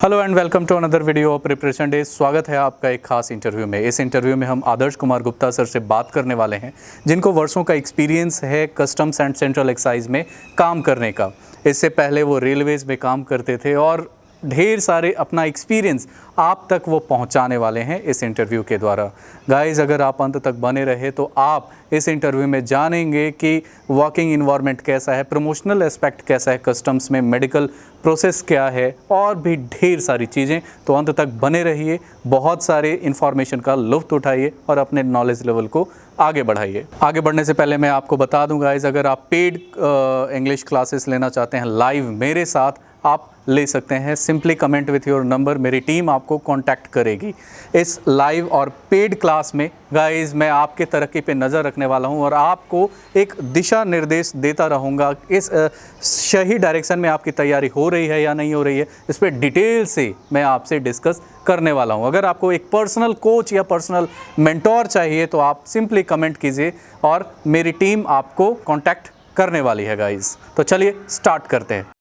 Hello and welcome to another video of preparation day. स्वागत है आपका एक खास इंटरव्यू में। इस इंटरव्यू में हम आदर्श कुमार गुप्ता सर से बात करने वाले हैं, जिनको वर्षों का एक्सपीरियंस है कस्टम्स एंड सेंट्रल एक्साइज में काम करने का। इससे पहले वो रेलवेज़ में काम करते थे और ढेर सारे अपना एक्सपीरियंस आप तक वो पहुंचाने वाले हैं इस इंटरव्यू के द्वारा। गाइस, अगर आप अंत तक बने रहे तो आप इस इंटरव्यू में जानेंगे कि वर्किंग इन्वायरमेंट कैसा है, प्रमोशनल एस्पेक्ट कैसा है कस्टम्स में, मेडिकल प्रोसेस क्या है और भी ढेर सारी चीज़ें। तो अंत तक बने रहिए, बहुत सारे इन्फॉर्मेशन का लुत्फ़ उठाइए और अपने नॉलेज लेवल को आगे बढ़ाइए। आगे बढ़ने से पहले मैं आपको बता दूं गाइस, अगर आप पेड इंग्लिश क्लासेस लेना चाहते हैं लाइव मेरे साथ, आप ले सकते हैं। Simply comment with your number, मेरी टीम आपको कांटेक्ट करेगी। इस लाइव और पेड क्लास में गाइस मैं आपके तरक्की पे नज़र रखने वाला हूं और आपको एक दिशा निर्देश देता रहूंगा। इस सही डायरेक्शन में आपकी तैयारी हो रही है या नहीं हो रही है, इस पर डिटेल से मैं आपसे डिस्कस करने वाला हूं। अगर आपको एक पर्सनल कोच या पर्सनल मेंटोर चाहिए तो आप सिंपली कमेंट कीजिए और मेरी टीम आपको कांटेक्ट करने वाली है गाइस। तो चलिए स्टार्ट करते हैं।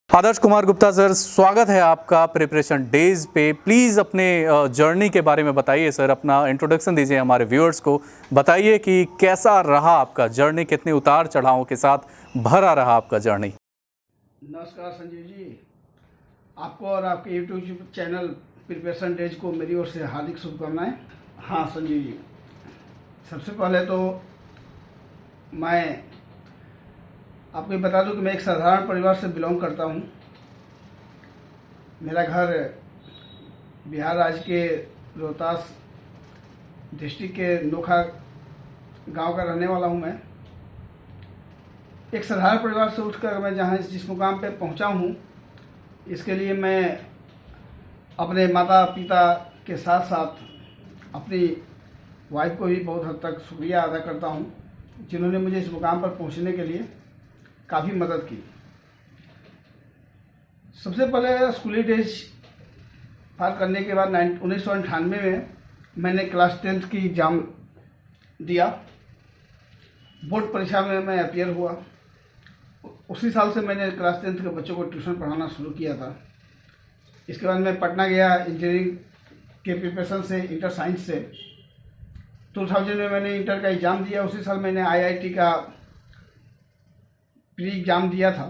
आदर्श कुमार गुप्ता सर, स्वागत है आपका प्रिपरेशन डेज पे। प्लीज़ अपने जर्नी के बारे में बताइए सर, अपना इंट्रोडक्शन दीजिए हमारे व्यूअर्स को। बताइए कि कैसा रहा आपका जर्नी, कितने उतार चढ़ावों के साथ भरा रहा आपका जर्नी। नमस्कार संजीव जी, आपको और आपके यूट्यूब चैनल प्रिपरेशन डेज को मेरी ओर से हार्दिक शुभकामनाएं। हाँ संजीव जी, सबसे पहले तो मैं आपको बता दूं कि मैं एक साधारण परिवार से बिलोंग करता हूं। मेरा घर बिहार राज्य के रोहतास डिस्ट्रिक्ट के नोखा गांव का रहने वाला हूं। मैं एक साधारण परिवार से उठकर मैं जहां जिस मुकाम पे पहुंचा हूं, इसके लिए मैं अपने माता पिता के साथ साथ अपनी वाइफ को भी बहुत हद तक शुक्रिया अदा करता हूं, जिन्होंने मुझे इस मुकाम पर पहुंचने के लिए काफ़ी मदद की। सबसे पहले स्कूली डेज पार करने के बाद 1998 में मैंने क्लास 10th की एग्ज़ाम दिया। बोर्ड परीक्षा में मैं अपियर हुआ। उसी साल से मैंने क्लास 10th के बच्चों को ट्यूशन पढ़ाना शुरू किया था। इसके बाद मैं पटना गया इंजीनियरिंग के प्रिपरेशन से, इंटर साइंस से। 2000 में मैंने इंटर का एग्ज़ाम दिया। उसी साल मैंने IIT का प्री एग्ज़ाम दिया था।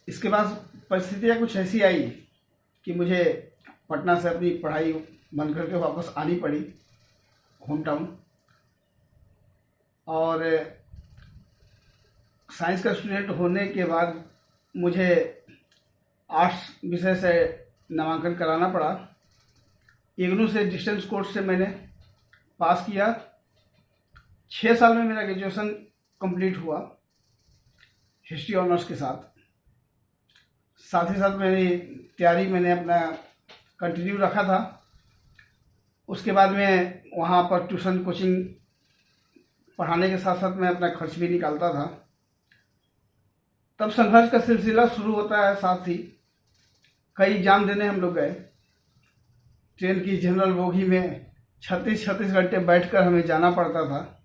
इसके बाद परिस्थितियाँ कुछ ऐसी आई कि मुझे पटना से अपनी पढ़ाई बंद करके वापस आनी पड़ी होम टाउन। और साइंस का स्टूडेंट होने के बाद मुझे आर्ट्स विषय से नामांकन कराना पड़ा। इग्नू से डिस्टेंस कोर्स से मैंने पास किया। 6 साल में मेरा ग्रेजुएशन कंप्लीट हुआ हिस्ट्री ऑनर्स के साथ। साथ ही साथ मेरी तैयारी मैंने अपना कंटिन्यू रखा था। उसके बाद में वहाँ पर ट्यूशन कोचिंग पढ़ाने के साथ साथ मैं अपना खर्च भी निकालता था। तब संघर्ष का सिलसिला शुरू होता है। साथ ही कई एग्जाम देने हम लोग गए। ट्रेन की जनरल बोगी में 36 घंटे बैठकर हमें जाना पड़ता था।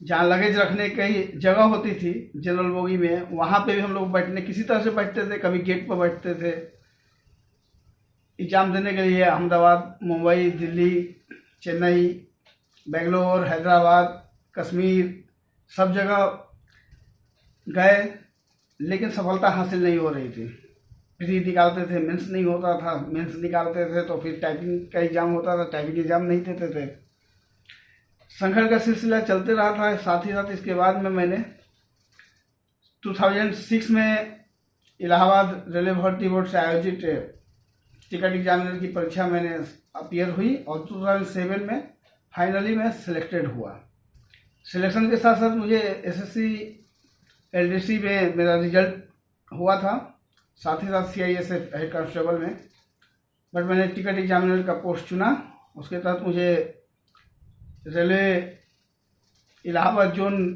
जहाँ लगेज रखने की जगह होती थी जनरल बोगी में, वहाँ पे भी हम लोग बैठने किसी तरह से बैठते थे। कभी गेट पर बैठते थे। एग्ज़ाम देने के लिए अहमदाबाद, मुंबई, दिल्ली, चेन्नई, बेंगलोर, हैदराबाद, कश्मीर, सब जगह गए, लेकिन सफलता हासिल नहीं हो रही थी। प्री निकालते थे, मेंस नहीं होता था। मेंस निकालते थे तो फिर टाइपिंग का एग्ज़ाम होता था, टाइपिंग एग्ज़ाम नहीं देते थे। संघर्ष का सिलसिला चलते रहा था। साथ ही साथ इसके बाद में मैंने 2006 में इलाहाबाद रेलवे भर्ती बोर्ड से आयोजित टिकट एग्जामिनर की परीक्षा मैंने अपियर हुई और 2007 में फाइनली मैं सिलेक्टेड हुआ। सिलेक्शन के साथ साथ मुझे SSC LDC में मेरा रिजल्ट हुआ था, साथ ही साथ CISF हेड कांस्टेबल में। बट मैंने टिकट एग्जामिनर का पोस्ट चुना। उसके तहत मुझे रेलवे इलाहाबाद जोन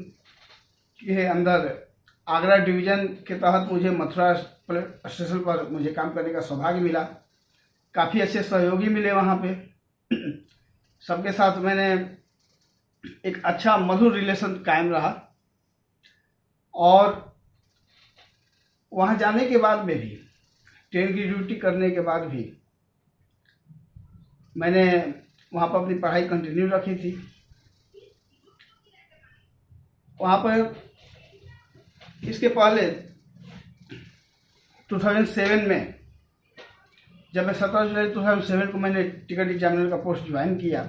के अंदर आगरा डिवीज़न के तहत मुझे मथुरा स्टेशन पर मुझे काम करने का सौभाग्य मिला। काफ़ी अच्छे सहयोगी मिले वहाँ पे। सबके साथ मैंने एक अच्छा मधुर रिलेशन कायम रहा और वहाँ जाने के बाद में भी, ट्रेन की ड्यूटी करने के बाद भी मैंने वहाँ पर अपनी पढ़ाई कंटिन्यू रखी थी। वहाँ पर इसके पहले 2007 में, जब मैं 17 जुलाई 2007 को मैंने टिकट एग्जामिनर का पोस्ट ज्वाइन किया,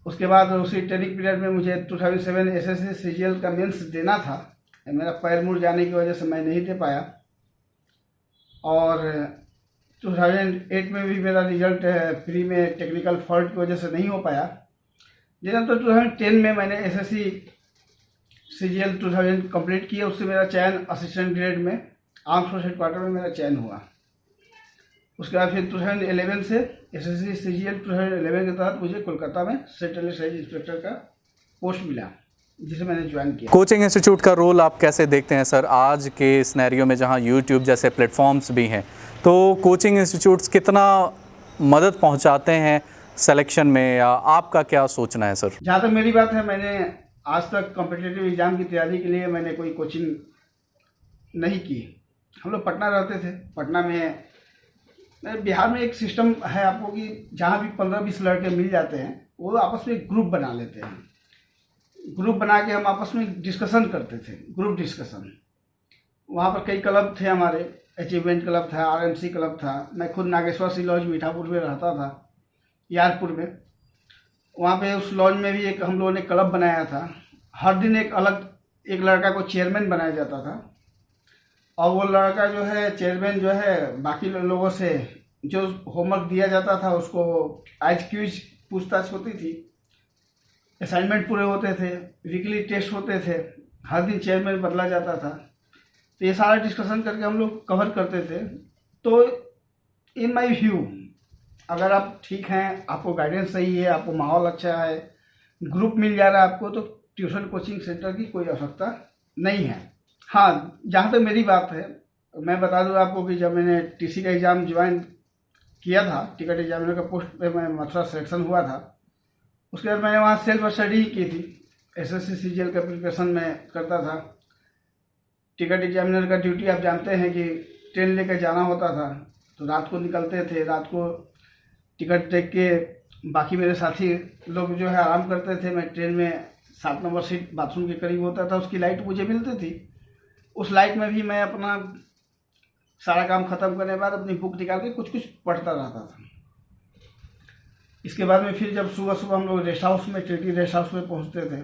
उसके बाद उसी ट्रेनिंग पीरियड में मुझे 2007 एसएससी सीजीएल का मेंस देना था। मेरा पैर मुड़ जाने की वजह से मैं नहीं दे पाया, और 2008 में भी मेरा रिजल्ट प्री में टेक्निकल फॉल्ट की वजह से नहीं हो पाया। लेकिन तो 2010 में मैंने एसएससी सीजीएल 2000 कंप्लीट किया। उससे मेरा चयन असिस्टेंट ग्रेड में आर्म फोर्स हेडक्वार्टर में मेरा चयन हुआ। उसके बाद फिर 2011 से एसएससी सीजीएल 2011 के तहत मुझे कोलकाता में सेंट्रल एक्साइज इंस्पेक्टर का पोस्ट मिला, जिसे मैंने ज्वाइन किया। कोचिंग इंस्टीट्यूट का रोल आप कैसे देखते हैं सर, आज के सिनेरियो में जहां यूट्यूब जैसे प्लेटफॉर्म्स भी हैं, तो कोचिंग इंस्टीट्यूट्स कितना मदद पहुंचाते हैं सिलेक्शन में, या आपका क्या सोचना है सर? जहाँ तक मेरी बात है, मैंने आज तक कॉम्पिटिटिव एग्ज़ाम की तैयारी के लिए मैंने कोई कोचिंग नहीं की। हम लोग पटना रहते थे। पटना में, बिहार में एक सिस्टम है आपको कि जहाँ भी 15-20 लड़के मिल जाते हैं, वो आपस में ग्रुप बना लेते हैं। ग्रुप बना के हम आपस में डिस्कशन करते थे, ग्रुप डिस्कशन। वहाँ पर कई क्लब थे हमारे, अचीवमेंट क्लब था, आरएमसी क्लब था। मैं खुद नागेश्वर सी लॉज मीठापुर में रहता था, यारपुर में। वहाँ पे उस लॉज में भी एक हम लोगों ने क्लब बनाया था। हर दिन एक लड़का को चेयरमैन बनाया जाता था, और वो लड़का जो है चेयरमैन जो है बाकी लोगों से जो होमवर्क दिया जाता था उसको आज क्यूज पूछताछ होती थी, असाइनमेंट पूरे होते थे, वीकली टेस्ट होते थे, हर दिन चेयरमैन बदला जाता था। तो ये सारा डिस्कशन करके हम लोग कवर करते थे। तो इन माय व्यू, अगर आप ठीक हैं, आपको गाइडेंस सही है, आपको माहौल अच्छा है, ग्रुप मिल जा रहा है आपको, तो ट्यूशन कोचिंग सेंटर की कोई आवश्यकता नहीं है। हाँ, जहाँ तक मेरी बात है, मैं बता दूँ आपको कि जब मैंने टीसी का एग्ज़ाम ज्वाइन किया था, टिकट एग्जामिनर का पोस्ट पे मैं मथुरा सिलेक्शन हुआ था। उसके बाद मैंने वहाँ सेल्फ स्टडी की थी। एसएससी सीजीएल का प्रिपरेशन में करता था। टिकट एग्जामिनर का ड्यूटी आप जानते हैं कि ट्रेन लेकर जाना होता था, तो रात को निकलते थे। रात को टिकट देख के बाकी मेरे साथी लोग जो है आराम करते थे। मैं ट्रेन में 7 नंबर सीट बाथरूम के करीब होता था, उसकी लाइट मुझे मिलती थी। उस लाइट में भी मैं अपना सारा काम ख़त्म करने के बाद अपनी बुक निकाल के कुछ कुछ पढ़ता रहता था। इसके बाद में फिर जब सुबह सुबह हम लोग रेस्ट हाउस में, ट्रिनिटी रेस्ट हाउस में पहुंचते थे,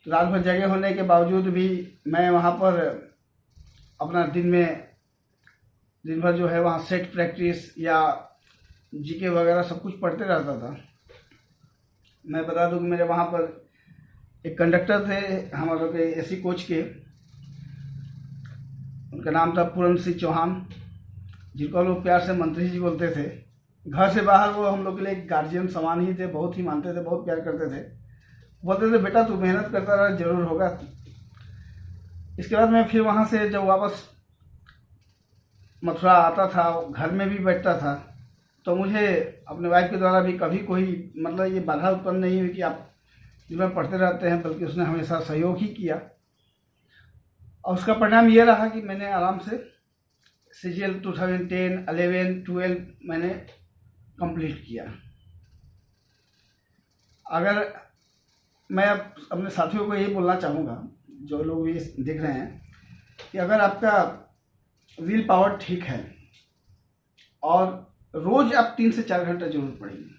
तो रात भर जगह होने के बावजूद भी मैं वहां पर अपना दिन भर जो है वहाँ सेट प्रैक्टिस या जीके वगैरह सब कुछ पढ़ते रहता था। मैं बता दूं कि मेरे वहाँ पर एक कंडक्टर थे हमारे के एसी कोच के, उनका नाम था पूरन सिंह चौहान, जिनको हम लोग प्यार से मंत्री जी बोलते थे। घर से बाहर वो हम लोग के लिए एक गार्जियन समान ही थे, बहुत ही मानते थे, बहुत प्यार करते थे। बोलते थे बेटा तू मेहनत करता रहा, जरूर होगा। इसके बाद मैं फिर वहाँ से जब वापस मथुरा आता था, घर में भी बैठता था, तो मुझे अपने वाइफ के द्वारा भी कभी कोई मतलब ये बाधा उत्पन्न नहीं हुई कि आप दिन भर पढ़ते रहते हैं, बल्कि उसने हमेशा सहयोग ही किया। और उसका परिणाम ये रहा कि मैंने आराम से सीजीएल 2010, 11, 12 मैंने कंप्लीट किया। अगर मैं अपने साथियों को यही बोलना चाहूँगा, जो लोग भी देख रहे हैं, कि अगर आपका विल पावर ठीक है और रोज़ आप 3 से 4 घंटा जरूर पढ़ेंगे,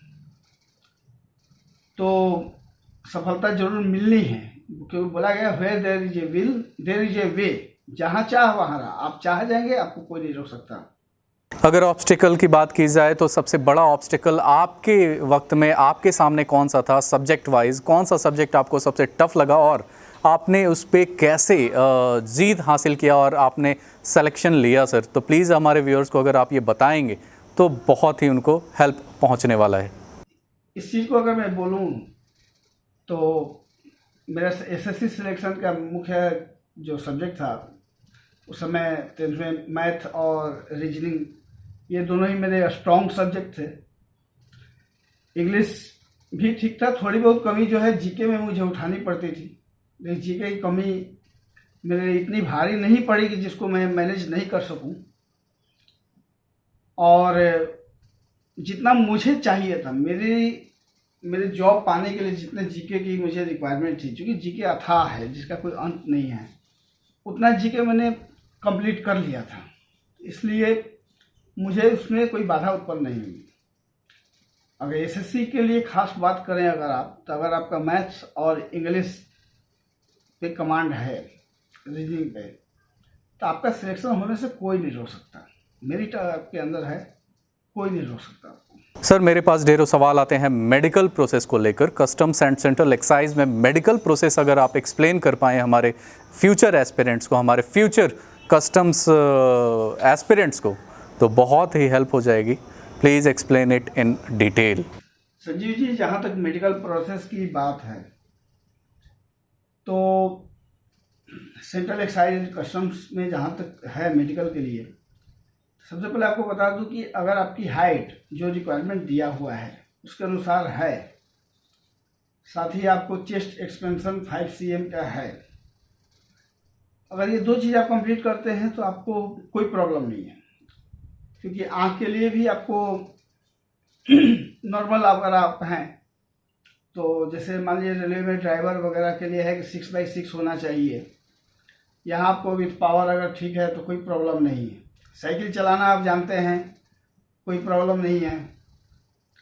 तो सफलता जरूर मिलनी है। क्योंकि बोला गया where there is a will there is a way, जहाँ चाह वहाँ रहा। आप चाह जाएंगे, आपको कोई नहीं रोक सकता। अगर ऑब्स्टिकल की बात की जाए तो सबसे बड़ा ऑब्स्टिकल आपके वक्त में आपके सामने कौन सा था? सब्जेक्ट वाइज कौन सा सब्जेक्ट आपको सबसे टफ लगा और आपने उस पर कैसे जीत हासिल किया और आपने सिलेक्शन लिया सर? तो प्लीज़ हमारे व्यूअर्स को अगर आप ये बताएंगे तो बहुत ही उनको हेल्प पहुंचने वाला है। इस चीज़ को अगर मैं बोलूं तो मेरा एसएससी सिलेक्शन का मुख्य जो सब्जेक्ट था उस समय 10th में मैथ और रीजनिंग, ये दोनों ही मेरे स्ट्रॉन्ग सब्जेक्ट थे। इंग्लिश भी ठीक था, थोड़ी बहुत कमी जो है जीके में मुझे उठानी पड़ती थी, लेकिन जीके की कमी मेरे लिए इतनी भारी नहीं पड़ी कि जिसको मैं मैनेज नहीं कर सकूं, और जितना मुझे चाहिए था मेरे जॉब पाने के लिए जितने जीके की मुझे रिक्वायरमेंट थी, क्योंकि जीके अथाह है जिसका कोई अंत नहीं है, उतना जीके मैंने कंप्लीट कर लिया था, इसलिए मुझे उसमें कोई बाधा उत्पन्न नहीं हुई। अगर एसएससी के लिए खास बात करें तो अगर आपका मैथ्स और इंग्लिश पे कमांड है, रीजनिंग पे, तो आपका सिलेक्शन होने से कोई नहीं रोक सकता। मेरिट आपके अंदर है, कोई नहीं रोक सकता आपको। सर मेरे पास ढेरों सवाल आते हैं मेडिकल प्रोसेस को लेकर, कस्टम्स एंड सेंट्रल एक्साइज में मेडिकल प्रोसेस अगर आप एक्सप्लेन कर पाएँ हमारे फ्यूचर एस्पिरेंट्स को, हमारे फ्यूचर कस्टम्स एस्पिरेंट्स को, तो बहुत ही हेल्प हो जाएगी। Please explain it in detail. Sanjeev ji, जहाँ तक मेडिकल प्रोसेस की बात है, तो सेंट्रल एक्साइज एंड कस्टम्स में जहाँ तक है मेडिकल के लिए, सबसे पहले आपको बता दूं कि अगर आपकी हाइट जो रिक्वायरमेंट दिया हुआ है उसके अनुसार है, साथ ही आपको चेस्ट एक्सपेंशन 5 cm का है, अगर ये दो चीज़ आप कंप्लीट करते हैं तो आपको कोई प्रॉब्लम नहीं है। क्योंकि आँख के लिए भी आपको नॉर्मल अगर आप हैं तो जैसे मान लीजिए रेलवे में ड्राइवर वगैरह के लिए है कि 6/6 होना चाहिए, यहाँ आपको विथ पावर अगर ठीक है तो कोई प्रॉब्लम नहीं है। साइकिल चलाना आप जानते हैं, कोई प्रॉब्लम नहीं है।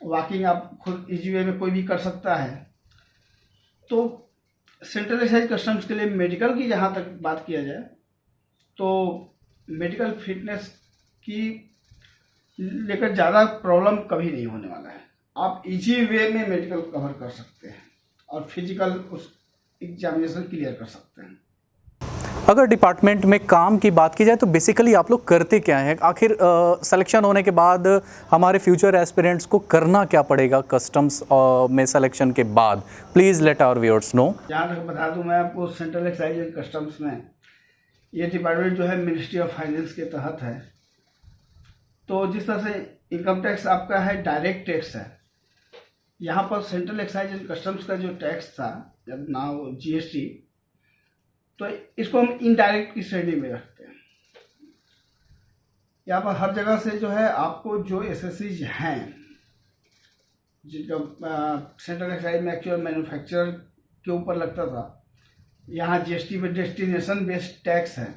वॉकिंग आप खुद इजी वे में कोई भी कर सकता है। तो सेंट्रल एक्साइज कस्टम्स के लिए मेडिकल की जहाँ तक बात किया जाए तो मेडिकल फिटनेस की लेकर ज़्यादा प्रॉब्लम कभी नहीं होने वाला है। आप इजी वे में मेडिकल कवर कर सकते हैं और फिजिकल उस एग्जामिनेशन क्लियर कर सकते हैं। अगर डिपार्टमेंट में काम की बात की जाए तो बेसिकली आप लोग करते क्या हैं? आखिर सिलेक्शन होने के बाद हमारे फ्यूचर एस्पिरेंट्स को करना क्या पड़ेगा कस्टम्स में सिलेक्शन के बाद? Please let our viewers know. जहाँ तक बता दूँ मैं आपको, सेंट्रल एक्साइज एंड कस्टम्स में ये डिपार्टमेंट जो है मिनिस्ट्री ऑफ फाइनेंस के तहत है। तो जिस तरह से इनकम टैक्स आपका है डायरेक्ट टैक्स है, यहाँ पर सेंट्रल एक्साइज एंड कस्टम्स का जो टैक्स था जब नाउ GST, तो इसको हम इनडायरेक्ट की श्रेणी में रखते हैं। यहाँ पर हर जगह से जो है आपको जो एसएससीज हैं जिनका सेंट्रल एक्साइज में एक्चुअल मैन्युफैक्चरर के ऊपर लगता था, यहाँ GST में डेस्टिनेशन बेस्ड टैक्स है।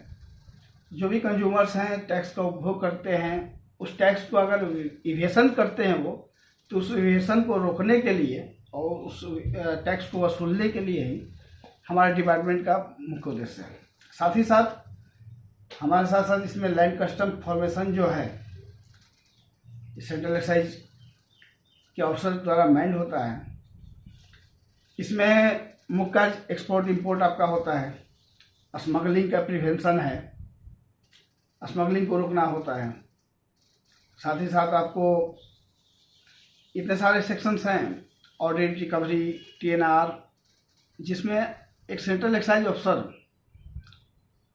जो भी कंज्यूमर्स हैं टैक्स का उपभोग करते हैं, उस टैक्स को अगर इवेशन करते हैं वो, तो उस इवेशन को रोकने के लिए और उस टैक्स को वसूलने के लिए ही हमारे डिपार्टमेंट का मुख्य उद्देश्य है। साथ ही साथ हमारे साथ साथ इसमें लैंड कस्टम फॉर्मेशन जो है सेंट्रल एक्साइज के ऑफिसर द्वारा मैंड होता है। इसमें मुख्य कार्य एक्सपोर्ट इंपोर्ट आपका होता है, स्मगलिंग का प्रिवेंशन है, स्मगलिंग को रोकना होता है। साथ ही साथ आपको इतने सारे सेक्शंस हैं, ऑडिट, रिकवरी, TNR, जिसमें एक सेंट्रल एक्साइज ऑफिसर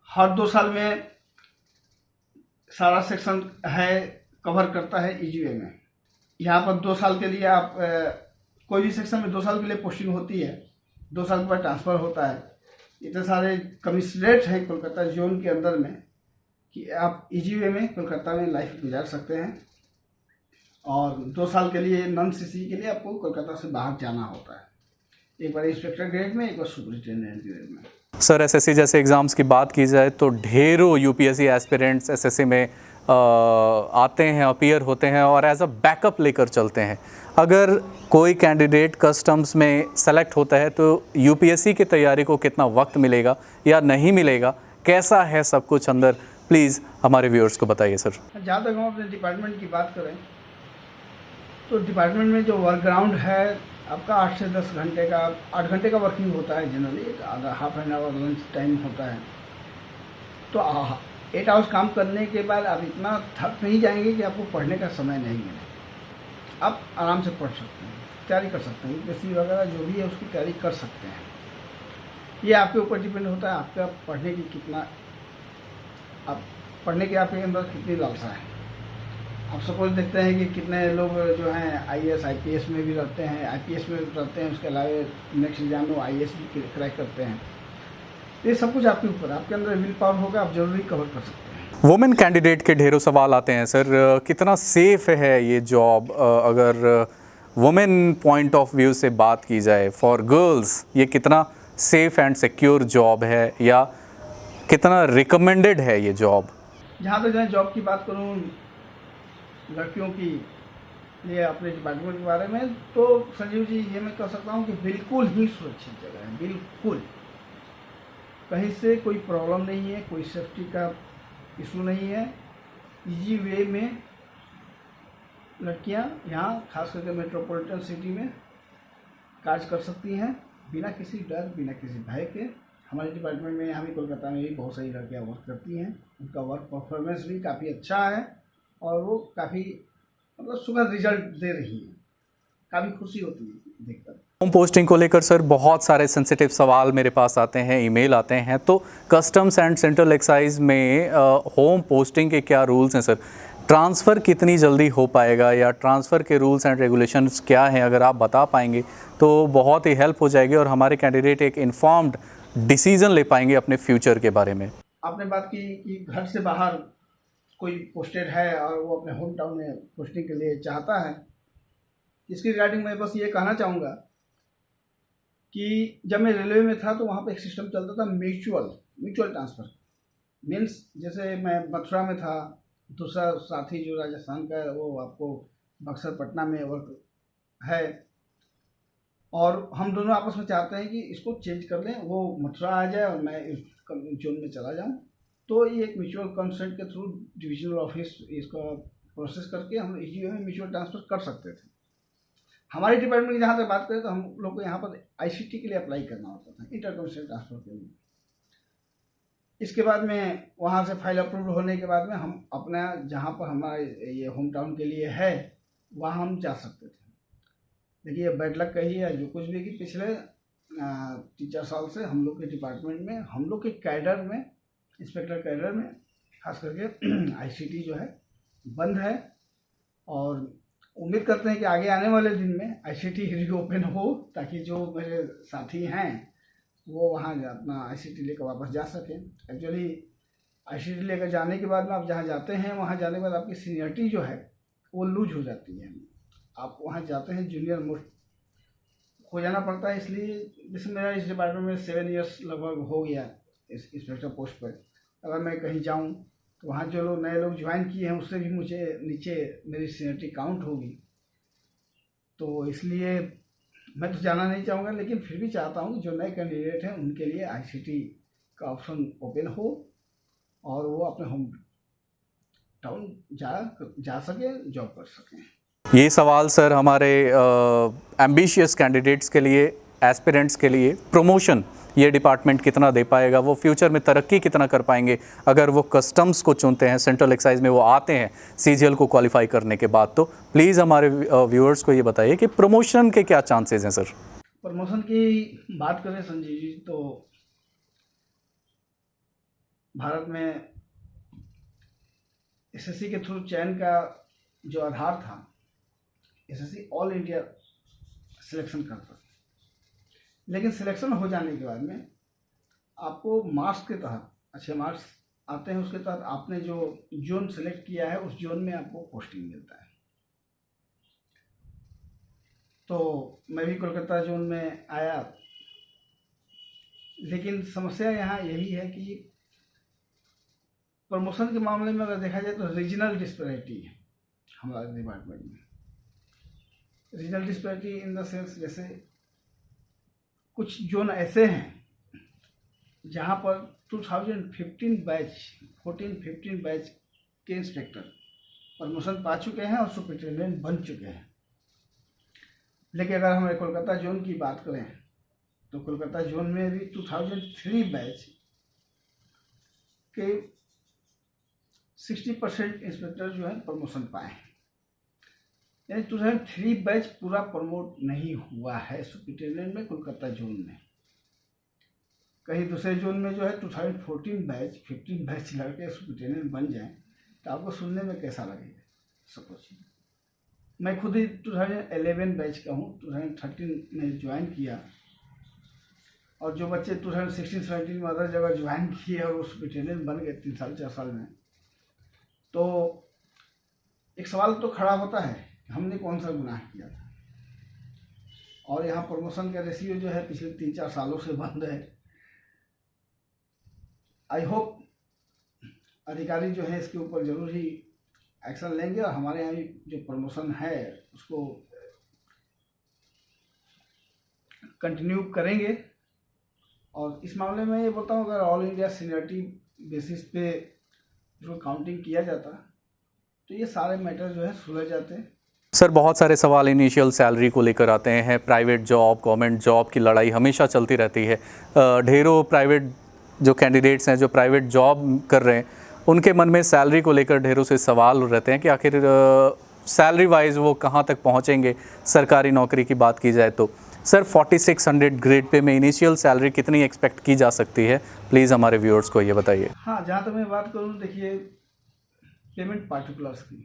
हर 2 साल में सारा सेक्शन है कवर करता है EG वे में। यहाँ पर 2 साल के लिए आप कोई भी सेक्शन में 2 साल के लिए पोस्टिंग होती है, 2 साल के बाद ट्रांसफ़र होता है। इतने सारे कमिश्नरेट हैं कोलकाता जोन के अंदर में कि आप EG वे में कोलकाता में लाइफ गुजार सकते हैं, और 2 साल के लिए नॉन CC के लिए आपको कोलकाता से बाहर जाना होता है, एक बार इंस्पेक्टर ग्रेड में, एक बार सुपरिटेंडेंट ग्रेड में। सर SSC जैसे एग्ज़ाम्स की बात की जाए तो ढेरों UPSC एस्पिरेंट्स SSC में आते हैं, अपीयर होते हैं और एज अ बैकअप लेकर चलते हैं। अगर कोई कैंडिडेट कस्टम्स में सेलेक्ट होता है तो UPSC की तैयारी को कितना वक्त मिलेगा या नहीं मिलेगा, कैसा है सब कुछ अंदर, प्लीज़ हमारे व्यूअर्स को बताइए सर। जहाँ तक हम अपने डिपार्टमेंट की बात करें तो डिपार्टमेंट में जो वर्क ग्राउंड है आपका 8 से 10 घंटे का, 8 घंटे का वर्किंग होता है जनरली, आधा half an hour lunch time होता है। तो 8 आवर्स काम करने के बाद आप इतना थक नहीं जाएंगे कि आपको पढ़ने का समय नहीं मिले। आप आराम से पढ़ सकते हैं, तैयारी कर सकते हैं, UPSC वगैरह जो भी है उसकी तैयारी कर सकते हैं। ये आपके ऊपर डिपेंड होता है आपका पढ़ने की कितना, आप पढ़ने के आपके अंदर कितनी लालसा है। आप सपोज देखते हैं कि कितने लोग जो हैं IAS IPS में भी रहते हैं, IPS में रहते हैं, उसके अलावा नेक्स्ट एग्जाम में IAS भी क्रैक करते हैं। ये सब कुछ आपके ऊपर, आपके अंदर विल पावर होगा, आप जरूरी कवर कर सकते हैं। वुमेन कैंडिडेट के ढेरों सवाल आते हैं सर, कितना सेफ है ये जॉब, अगर वुमेन पॉइंट ऑफ व्यू से बात की जाए, फॉर गर्ल्स ये कितना सेफ एंड सिक्योर जॉब है या कितना रिकमेंडेड है ये जॉब? जहाँ तक मैं जॉब की बात करूँ लड़कियों की लिए अपने डिपार्टमेंट के बारे में, तो संजीव जी ये मैं कह सकता हूँ कि बिल्कुल ही सुरक्षित जगह है, बिल्कुल कहीं से कोई प्रॉब्लम नहीं है, कोई सेफ्टी का इशू नहीं है। इजी वे में लड़कियाँ यहाँ खास करके मेट्रोपॉलिटन सिटी में कार्य कर सकती हैं बिना किसी डर, बिना किसी भय के। हमारे डिपार्टमेंट में यहाँ भी कोलकाता में भी बहुत सारी लड़कियाँ वर्क करती हैं, उनका वर्क परफॉर्मेंस भी काफ़ी अच्छा है और वो काफ़ी मतलब सुखद रिजल्ट दे रही है, काफ़ी खुशी होती है देखकर। होम पोस्टिंग को लेकर सर बहुत सारे सेंसिटिव सवाल मेरे पास आते हैं, ईमेल आते हैं, तो कस्टम्स एंड सेंट्रल एक्साइज में होम पोस्टिंग के क्या रूल्स हैं सर? ट्रांसफ़र कितनी जल्दी हो पाएगा या ट्रांसफ़र के रूल्स एंड रेगुलेशंस क्या हैं? अगर आप बता पाएंगे तो बहुत ही हेल्प हो जाएगी और हमारे कैंडिडेट एक इन्फॉर्म्ड डिसीज़न ले पाएंगे अपने फ्यूचर के बारे में। आपने बात की कि घर से बाहर कोई पोस्टेड है और वो अपने होम टाउन में पोस्टिंग के लिए चाहता है, इसकी रिगार्डिंग मैं बस ये कहना चाहूँगा कि जब मैं रेलवे में था तो वहाँ पे एक सिस्टम चलता था म्यूचुअल ट्रांसफ़र। मीन्स जैसे मैं मथुरा में था, दूसरा साथी जो राजस्थान का है वो आपको बक्सर पटना में वर्क है और हम दोनों आपस में चाहते हैं कि इसको चेंज कर लें, वो मथुरा आ जाए और मैं इस जोन में चला जाऊँ। तो ये एक म्यूचुअल कंसेंट के थ्रू डिविजनल ऑफिस इसका प्रोसेस करके हम इजी वे में म्यूचुअल ट्रांसफ़र कर सकते थे। हमारे डिपार्टमेंट की जहाँ तक बात करें तो हम लोग को यहाँ पर आईसीटी के लिए अप्लाई करना होता था, इंटर कमिश्नर ट्रांसफ़र के लिए। इसके बाद में वहाँ से फाइल अप्रूव होने के बाद में हम अपना जहाँ पर हमारा ये होम टाउन के लिए है वहाँ हम जा सकते थे। देखिए बैड लक कहिए या जो कुछ भी कि पिछले 3-4 साल से हम लोग के डिपार्टमेंट में, हम लोग के कैडर में, इंस्पेक्टर कैडर में खास करके आईसीटी जो है बंद है और उम्मीद करते हैं कि आगे आने वाले दिन में आईसीटी रीओपन हो ताकि जो मेरे साथी हैं वो वहाँ अपना आईसीटी लेकर वापस जा सकें। एक्चुअली आईसीटी लेकर जाने के बाद में आप जहाँ जाते हैं वहाँ जाने के बाद आपकी सीनियरिटी जो है वो लूज हो जाती है। आप वहाँ जाते हैं जूनियर मोस्ट हो जाना पड़ता है, इसलिए जैसे मेरा इस डिपार्टमेंट में 7 इयर्स लगभग हो गया इस इंस्पेक्टर पोस्ट पर। अगर मैं कहीं जाऊँ तो वहाँ जो लोग नए लोग ज्वाइन किए हैं उससे भी मुझे नीचे मेरी सीनियरिटी काउंट होगी, तो इसलिए मैं तो जाना नहीं चाहूँगा, लेकिन फिर भी चाहता हूँ जो नए कैंडिडेट हैं उनके लिए आईसीटी का ऑप्शन ओपन हो और वो अपने होम टाउन जा सके, जॉब कर सकें। ये सवाल सर हमारे एम्बिशियस कैंडिडेट्स के लिए, एस्पिरेंट्स के लिए, प्रमोशन ये डिपार्टमेंट कितना दे पाएगा, वो फ्यूचर में तरक्की कितना कर पाएंगे अगर वो कस्टम्स को चुनते हैं, सेंट्रल एक्साइज में वो आते हैं सीजीएल को क्वालिफाई करने के बाद, तो प्लीज़ हमारे व्यूअर्स को ये बताइए कि प्रमोशन के क्या चांसेस हैं सर? प्रमोशन की बात करें संजीव जी तो भारत में एसएससी के थ्रू चयन का जो आधार था, एसएससी ऑल इंडिया सिलेक्शन करता था, लेकिन सिलेक्शन हो जाने के बाद में आपको मार्क्स के तहत अच्छे मार्क्स आते हैं, उसके तहत आपने जो जोन सेलेक्ट किया है उस जोन में आपको पोस्टिंग मिलता है। तो मैं भी कोलकाता जोन में आया, लेकिन समस्या यहाँ यही है कि प्रमोशन के मामले में अगर देखा जाए तो रीजनल डिस्पैरिटी है हमारे डिपार्टमेंट में। Regional disparity in the sense जैसे कुछ जोन ऐसे हैं जहाँ पर 2015 बैच 14-15 बैच के इंस्पेक्टर प्रमोशन पा चुके हैं और सुपरिटेंडेंट बन चुके हैं। लेकिन अगर हमारे कोलकाता जोन की बात करें तो कोलकाता जोन में भी 2003 बैच के 60% इंस्पेक्टर जो है प्रमोशन पाए हैं, यानी 2003 बैच पूरा प्रमोट नहीं हुआ है सुपरिटेंडेंट में कोलकाता जोन में। कहीं दूसरे जोन में जो है 2014 बैच 15 बैच लड़के सुपरिटेंडेंट बन जाएं तो आपको सुनने में कैसा लगेगा? सपोज मैं खुद ही 2011 बैच का हूँ, 2013 में ज्वाइन किया और जो बच्चे 2016-17 में अदर जगह ज्वाइन किए और उस बटालियन बन गए 3 साल 4 साल में, तो एक सवाल तो खड़ा होता है कि हमने कौन सा गुनाह किया था। और यहाँ प्रमोशन का रेशियो जो है पिछले 3-4 सालों से बंद है। आई होप अधिकारी जो है इसके ऊपर जरूर ही एक्शन लेंगे और हमारे यहाँ जो प्रमोशन है उसको कंटिन्यू करेंगे। और इस मामले में ये बोलता हूँ, अगर ऑल इंडिया सीनियरिटी बेसिस पे जो काउंटिंग किया जाता तो ये सारे मैटर जो है सुलझ जाते हैं। सर बहुत सारे सवाल इनिशियल सैलरी को लेकर आते हैं। प्राइवेट जॉब गवर्नमेंट जॉब की लड़ाई हमेशा चलती रहती है। ढेरों प्राइवेट जो कैंडिडेट्स हैं जो प्राइवेट जॉब कर रहे हैं उनके मन में सैलरी को लेकर ढेरों से सवाल रहते हैं कि आखिर सैलरी वाइज वो कहाँ तक पहुँचेंगे सरकारी नौकरी की बात की जाए तो। सर 4600 ग्रेड पे में इनिशियल सैलरी कितनी एक्सपेक्ट की जा सकती है, प्लीज़ हमारे व्यूअर्स को ये बताइए। हाँ, जहाँ तक मैं बात करूँ, देखिए पेमेंट पार्टिकुलर्स की,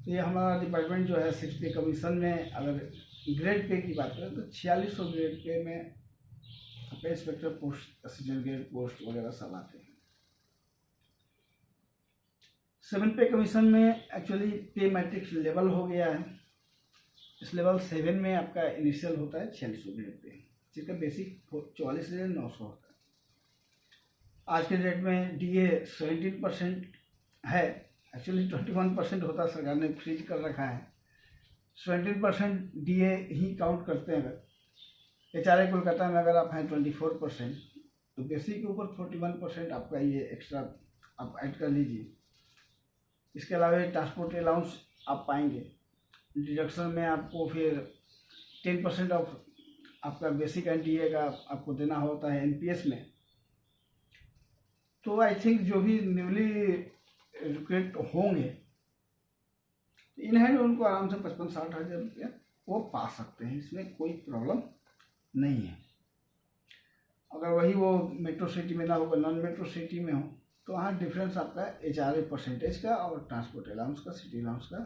तो ये हमारा डिपार्टमेंट जो है 6 पे कमीशन में अगर ग्रेड पे की बात करें तो 4600 ग्रेड पे में पे inspector post, assistant grade post वगैरह सब आते हैं। 7 पे कमीशन में एक्चुअली पे मैट्रिक्स लेवल हो गया है। इस लेवल 7 में आपका इनिशियल होता है 4600 ग्रेड पे, जिसका बेसिक 44,900 होता है। आज के डेट में DA 17% है, एक्चुअली 21% होता, सरकार ने फ्रीज कर रखा है। 17% DA ही काउंट करते हैं। अगर HRA कोलकाता में अगर आप हैं 24%, तो बेसिक के ऊपर 41% आपका ये एक्स्ट्रा आप ऐड कर लीजिए। इसके अलावा ट्रांसपोर्ट अलाउंस आप पाएंगे। डिडक्शन में आपको फिर 10% ऑफ आपका बेसिक एंड DA का आपको देना होता है NPS में। तो आई थिंक जो भी न्यूली रिक्रूट होंगे इन हैंड उनको आराम से 55-60 हज़ार रुपया वो पा सकते हैं, इसमें कोई प्रॉब्लम नहीं है। अगर वही वो मेट्रो सिटी में ना हो, नॉन मेट्रो सिटी में हो, तो वहाँ डिफरेंस आपका HRA परसेंटेज का और ट्रांसपोर्ट अलाउंस का, सिटी अलाउंस का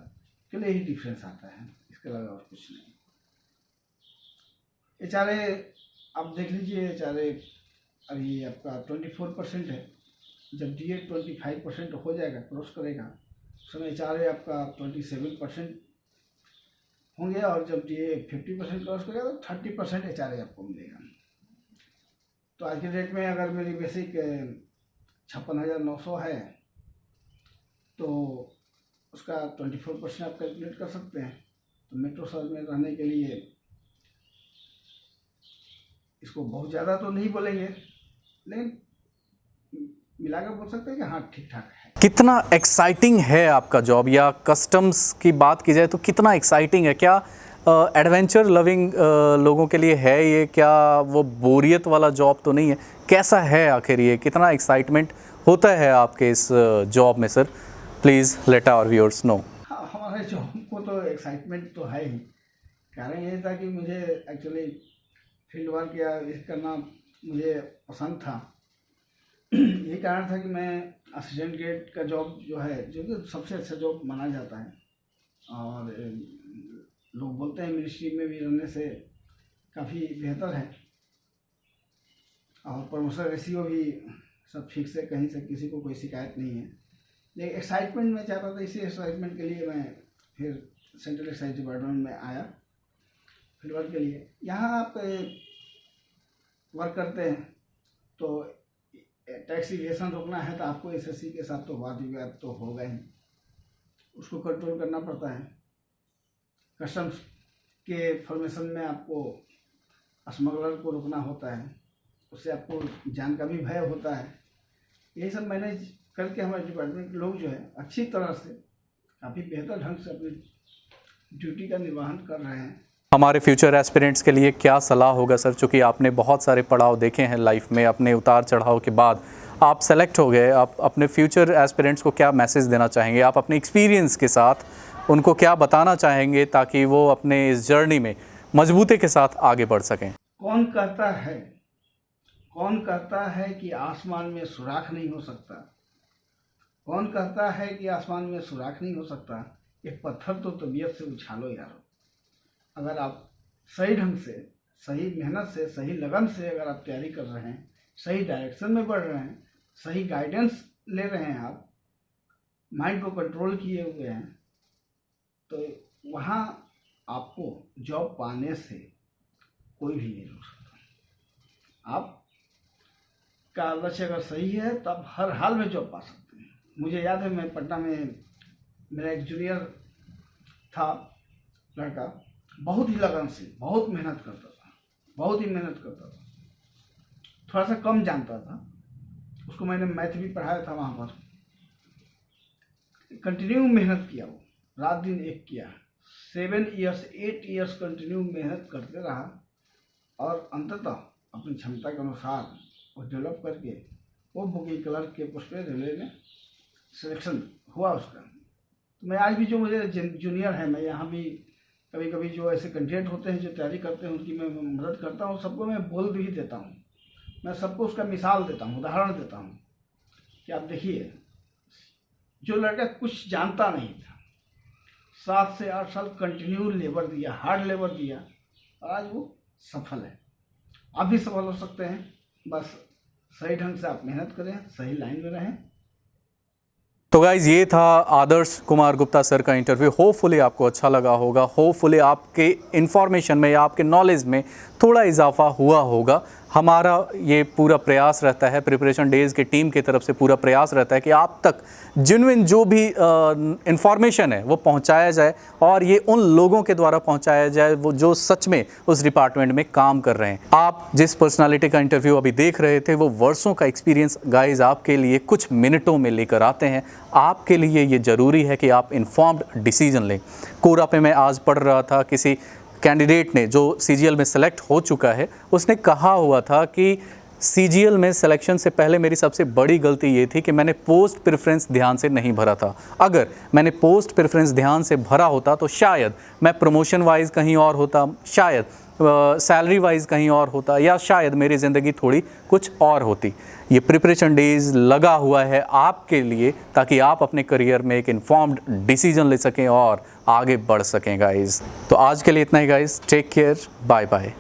के लिए ही डिफरेंस आता है, इसके अलावा और कुछ नहीं। HRA आप देख लीजिए, HRA अभी आपका 24% है। जब DA 25% हो जाएगा, क्रॉस करेगा, उस समय HRA आपका 27% होंगे और जब DA 50% क्रॉस करेगा तो 30% HRA आपको मिलेगा। तो आज के डेट में अगर मेरी बेसिक 56,900 है तो उसका 24% आप कैलकुलेट कर सकते हैं। तो मेट्रो शहर में रहने के लिए इसको बहुत ज़्यादा तो नहीं बोलेंगे, लेकिन मिलाकर बोल सकते हैं कि हाँ ठीक ठाक है। कितना एक्साइटिंग है आपका जॉब, या कस्टम्स की बात की जाए तो कितना एक्साइटिंग है? क्या एडवेंचर लविंग लोगों के लिए है ये? क्या वो बोरियत वाला जॉब तो नहीं है? कैसा है आखिर ये? कितना एक्साइटमेंट होता है आपके इस जॉब में sir? Please let our viewers know. हाँ, हमारे जॉब को तो एक्साइटमेंट तो है ही। कारण ये था कि मुझे एक्चुअली फील्ड वर्क या ये करना मुझे पसंद था। ये कारण था कि मैं असिस्टेंट ग्रेड का जॉब जो है, जो कि सबसे अच्छा जॉब माना जाता है, और लोग बोलते हैं मिनिस्ट्री में भी रहने से काफ़ी बेहतर है, और प्रमोशन रेशियो भी सब फिक्स है, कहीं से किसी को कोई शिकायत नहीं है। लेकिन एक्साइटमेंट मैं चाहता था, इसी एक्साइटमेंट के लिए मैं फिर सेंट्रल एक्साइज डिपार्टमेंट में आया फील्ड वर्क के लिए। यहाँ आप वर्क करते हैं तो टैक्स इवेशन रोकना है तो आपको SSC के साथ तो वाद विवाद तो होगा ही, उसको कंट्रोल करना पड़ता है। कस्टम्स के फॉर्मेशन में आपको स्मगलर को रोकना होता है, उससे आपको जान का भी भय होता है। यही सब मैनेज करके हमारे डिपार्टमेंट के लोग जो है अच्छी तरह से काफ़ी बेहतर ढंग से अपनी ड्यूटी का निर्वहन कर रहे हैं। हमारे फ्यूचर एस्पिरेंट्स के लिए क्या सलाह होगा सर? चूँकि आपने बहुत सारे पड़ाव देखे हैं लाइफ में, अपने उतार चढ़ाव के बाद आप सेलेक्ट हो गए, आप अपने फ्यूचर एस्पिरेंट्स को क्या मैसेज देना चाहेंगे? आप अपने एक्सपीरियंस के साथ उनको क्या बताना चाहेंगे ताकि वो अपने इस जर्नी में मजबूती के साथ आगे बढ़ सकें? कौन कहता है कि आसमान में सुराख नहीं हो सकता? कौन कहता है कि आसमान में सुराख नहीं हो सकता? एक पत्थर तो तबीयत से उछालो यारो। अगर आप सही ढंग से सही मेहनत से, सही लगन से अगर आप तैयारी कर रहे हैं, सही डायरेक्शन में बढ़ रहे हैं, सही गाइडेंस ले रहे हैं, आप माइंड को कंट्रोल किए हुए हैं, तो वहाँ आपको जॉब पाने से कोई भी नहीं रोक सकता। आप का लक्ष्य अगर सही है तो आप हर हाल में जॉब पा सकते हैं। मुझे याद है, मैं पटना में मेरा एक जूनियर था लड़का, बहुत ही लगन से बहुत मेहनत करता था, बहुत ही मेहनत करता था, थोड़ा सा कम जानता था, उसको मैंने मैथ भी पढ़ाया था वहाँ पर। कंटिन्यू मेहनत किया, वो रात दिन एक किया, 8 ईयर्स कंटिन्यू मेहनत करते रहा और अंततः अपनी क्षमता के अनुसार वो डेवलप करके वो बुकिंग क्लर्क के पोस्ट पे रेलवे में सिलेक्शन हुआ उसका। तो मैं आज भी जो मुझे जूनियर है, मैं यहाँ भी कभी कभी जो ऐसे कैंडिडेट होते हैं जो तैयारी करते हैं उनकी मैं मदद करता हूँ, सबको मैं बोल भी देता हूँ, मैं सबको उसका मिसाल देता हूँ, उदाहरण देता हूँ कि आप देखिए, जो लड़का कुछ जानता नहीं था, 7 से 8 साल कंटिन्यू लेबर दिया, हार्ड लेबर दिया, और आज वो सफल है। आप भी सफल हो सकते हैं, बस सही ढंग से आप मेहनत करें, सही लाइन में रहें। तो गाइज, ये था आदर्श कुमार गुप्ता सर का इंटरव्यू। होपफुली आपको अच्छा लगा होगा, होपफुली आपके इन्फॉर्मेशन में या आपके नॉलेज में थोड़ा इजाफा हुआ होगा। हमारा ये पूरा प्रयास रहता है, प्रिपरेशन डेज़ की टीम की तरफ से पूरा प्रयास रहता है कि आप तक जेन्युइन जो भी इन्फॉर्मेशन है वो पहुंचाया जाए, और ये उन लोगों के द्वारा पहुंचाया जाए वो जो सच में उस डिपार्टमेंट में काम कर रहे हैं। आप जिस पर्सनालिटी का इंटरव्यू अभी देख रहे थे वो वर्षों का एक्सपीरियंस गाइज आपके लिए कुछ मिनटों में लेकर आते हैं। आपके लिए ये ज़रूरी है कि आप इन्फॉर्म्ड डिसीजन लें। कोरा पे मैं आज पढ़ रहा था, किसी कैंडिडेट ने जो सीजीएल में सेलेक्ट हो चुका है, उसने कहा हुआ था कि सीजीएल में सिलेक्शन से पहले मेरी सबसे बड़ी गलती ये थी कि मैंने पोस्ट प्रेफरेंस ध्यान से नहीं भरा था। अगर मैंने पोस्ट प्रेफरेंस ध्यान से भरा होता तो शायद मैं प्रमोशन वाइज कहीं और होता, शायद सैलरी वाइज कहीं और होता, या शायद मेरी ज़िंदगी थोड़ी कुछ और होती। ये प्रिपरेशन डेज़ लगा हुआ है आपके लिए, ताकि आप अपने करियर में एक इन्फॉर्म्ड डिसीजन ले सकें और आगे बढ़ सकें गाइज़। तो आज के लिए इतना ही guys, take care, bye bye.